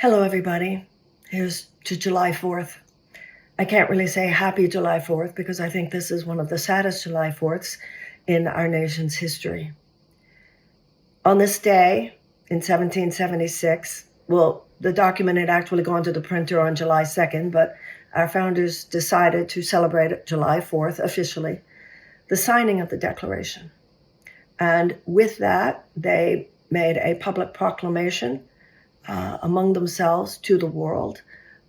Hello, everybody. Here's to July 4th. I can't really say happy July 4th because I think this is one of the saddest July 4ths in our nation's history. On this day in 1776, well, the document had actually gone to the printer on July 2nd, but our founders decided to celebrate July 4th officially, the signing of the Declaration. And with that, they made a public proclamation among themselves to the world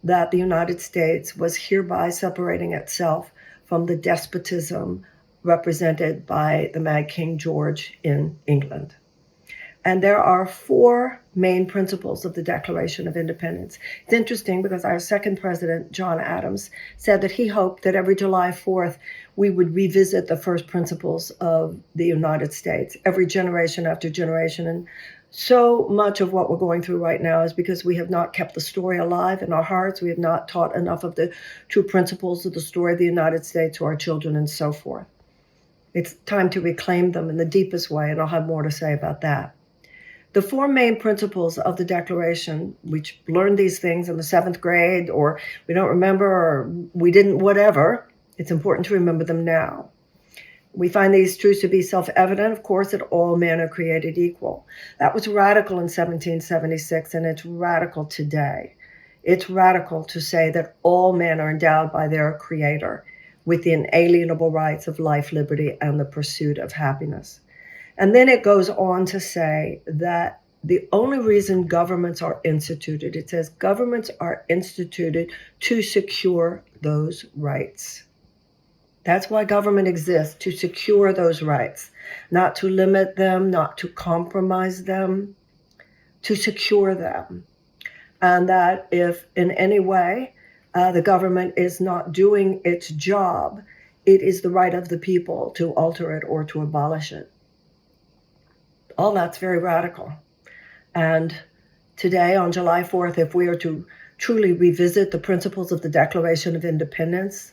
that the United States was hereby separating itself from the despotism represented by the Mad King George in England. And there are four main principles of the Declaration of Independence. It's interesting because our second president, John Adams, said that he hoped that every July 4th we would revisit the first principles of the United States, every generation after generation. And so much of what we're going through right now is because we have not kept the story alive in our hearts. We have not taught enough of the true principles of the story of the United States to our children and so forth. It's time to reclaim them in the deepest way, and I'll have more to say about that. The four main principles of the Declaration, we learned these things in the 7th grade, or we don't remember, or we didn't, whatever. It's important to remember them now. We find these truths to be self-evident, of course, that all men are created equal. That was radical in 1776, and it's radical today. It's radical to say that all men are endowed by their Creator with the inalienable rights of life, liberty, and the pursuit of happiness. And then it goes on to say that the only reason governments are instituted, it says governments are instituted to secure those rights. That's why government exists, to secure those rights, not to limit them, not to compromise them, to secure them. And that if in any way the government is not doing its job, it is the right of the people to alter it or to abolish it. All that's very radical. And today, on July 4th, if we are to truly revisit the principles of the Declaration of Independence,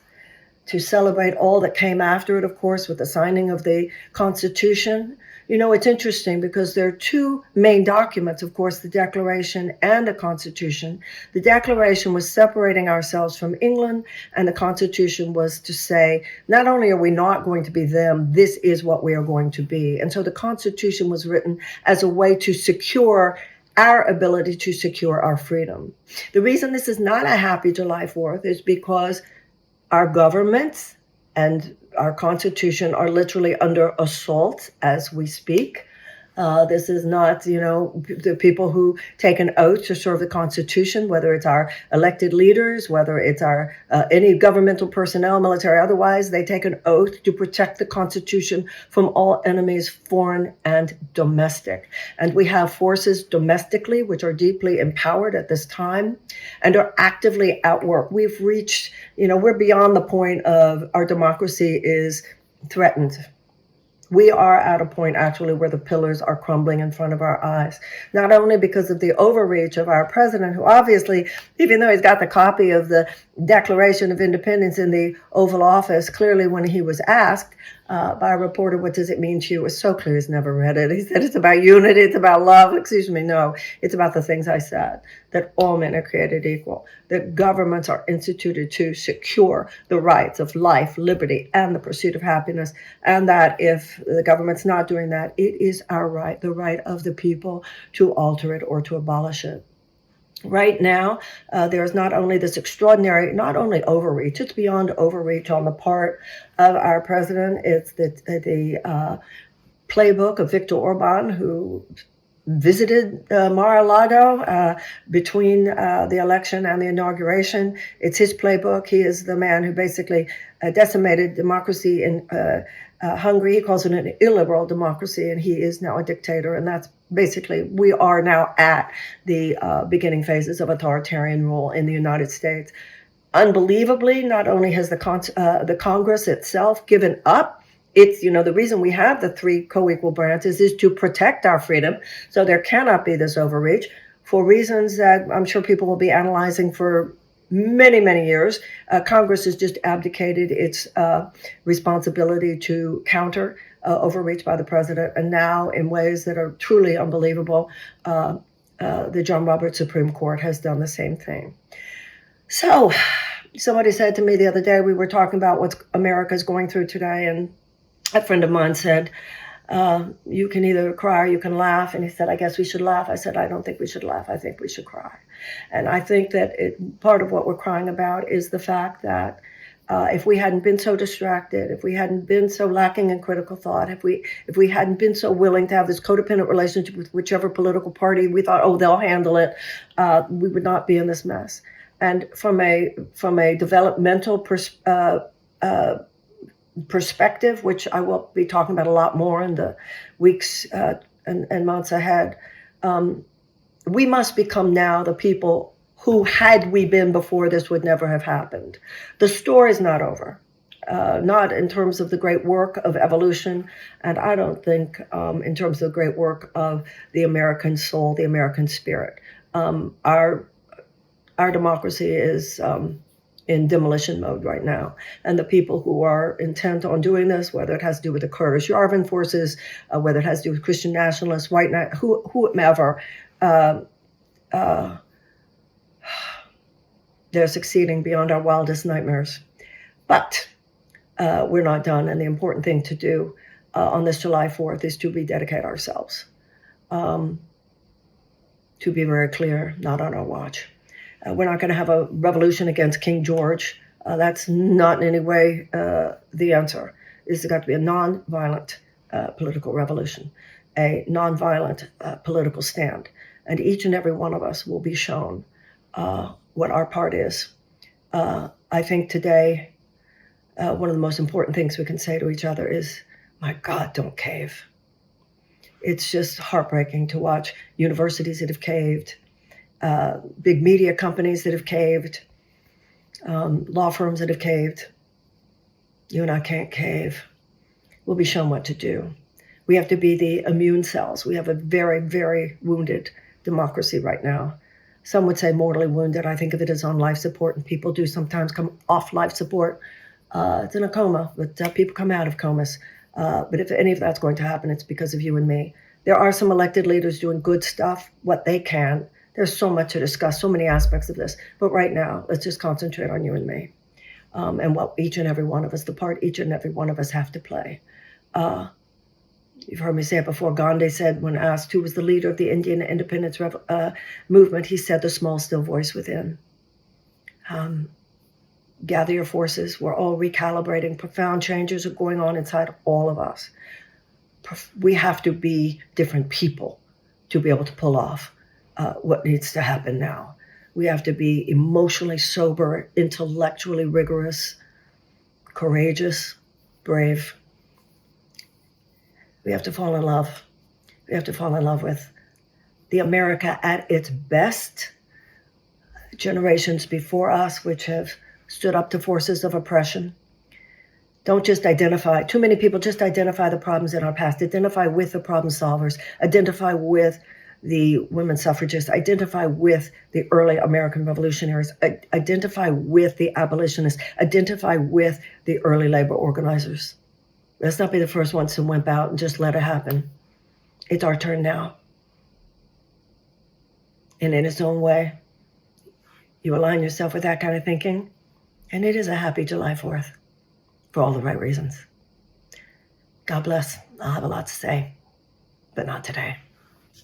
to celebrate all that came after it, of course, with the signing of the Constitution. You know, it's interesting because there are two main documents, of course, the Declaration and the Constitution. The Declaration was separating ourselves from England, and the Constitution was to say, not only are we not going to be them, this is what we are going to be. And so the Constitution was written as a way to secure our ability to secure our freedom. The reason this is not a happy July 4th is because our governments and our Constitution are literally under assault as we speak. This is not, the people who take an oath to serve the Constitution, whether it's our elected leaders, whether it's our any governmental personnel, military, otherwise, they take an oath to protect the Constitution from all enemies, foreign and domestic. And we have forces domestically, which are deeply empowered at this time and are actively at work. We've reached, we're beyond the point of our democracy is threatened. We are at a point actually where the pillars are crumbling in front of our eyes, not only because of the overreach of our president, who obviously, even though he's got the copy of the Declaration of Independence in the Oval Office, clearly when he was asked by a reporter, what does it mean to you? It was so clear he's never read it. He said, it's about unity, it's about love. Excuse me, no, it's about the things I said, that all men are created equal, that governments are instituted to secure the rights of life, liberty, and the pursuit of happiness, and that if the government's not doing that, it is our right, the right of the people to alter it or to abolish it. Right now, there's not only this extraordinary, not only overreach, it's beyond overreach on the part of our president. It's the playbook of Viktor Orban, who visited Mar-a-Lago between the election and the inauguration. It's his playbook. He is the man who basically decimated democracy in Hungary. He calls it an illiberal democracy, and he is now a dictator. And that's basically, we are now at the beginning phases of authoritarian rule in the United States. Unbelievably, not only has the Congress itself given up, it's, the reason we have the three co-equal branches is to protect our freedom. So there cannot be this overreach for reasons that I'm sure people will be analyzing for many, many years. Congress has just abdicated its responsibility to counter overreach by the president. And now in ways that are truly unbelievable, The John Roberts Supreme Court has done the same thing. So somebody said to me the other day, we were talking about what America's going through today, and a friend of mine said, you can either cry or you can laugh. And he said, I guess we should laugh. I said, I don't think we should laugh. I think we should cry. And I think that part of what we're crying about is the fact that if we hadn't been so distracted, if we hadn't been so lacking in critical thought, if we hadn't been so willing to have this codependent relationship with whichever political party we thought, oh, they'll handle it, we would not be in this mess. And from a developmental perspective, which I will be talking about a lot more in the weeks and months ahead, we must become now the people who, had we been before this, would never have happened. The story is not over, not in terms of the great work of evolution, and I don't think in terms of the great work of the American soul, the American spirit. Our democracy is in demolition mode right now. And the people who are intent on doing this, whether it has to do with the Kurdish Yarvan forces, whether it has to do with Christian nationalists, white, whomever, they're succeeding beyond our wildest nightmares. But we're not done. And the important thing to do on this July 4th is to rededicate ourselves. To be very clear, not on our watch. We're not going to have a revolution against King George. That's not in any way the answer. It's got to be a nonviolent political revolution, a nonviolent political stand. And each and every one of us will be shown what our part is. I think today, one of the most important things we can say to each other is, my God, don't cave. It's just heartbreaking to watch universities that have caved, big media companies that have caved, law firms that have caved. You and I can't cave. We'll be shown what to do. We have to be the immune cells. We have a very, very wounded democracy right now. Some would say mortally wounded. I think of it as on life support, and people do sometimes come off life support. It's in a coma, but people come out of comas. But if any of that's going to happen, it's because of you and me. There are some elected leaders doing good stuff, what they can. There's so much to discuss, so many aspects of this. But right now, let's just concentrate on you and me, and what each and every one of us, the part each and every one of us have to play. You've heard me say it before. Gandhi said, when asked who was the leader of the Indian independence movement, he said, the small, still voice within. Gather your forces. We're all recalibrating. Profound changes are going on inside all of us. We have to be different people to be able to pull off what needs to happen now. We have to be emotionally sober, intellectually rigorous, courageous, brave. We have to fall in love. We have to fall in love with the America at its best, generations before us, which have stood up to forces of oppression. Don't just identify, too many people just identify the problems in our past, identify with the problem solvers, identify with the women suffragists, identify with the early American revolutionaries, identify with the abolitionists, identify with the early labor organizers. Let's not be the first ones to wimp out and just let it happen. It's our turn now. And in its own way, you align yourself with that kind of thinking, and it is a happy July 4th for all the right reasons. God bless. I'll have a lot to say, but not today.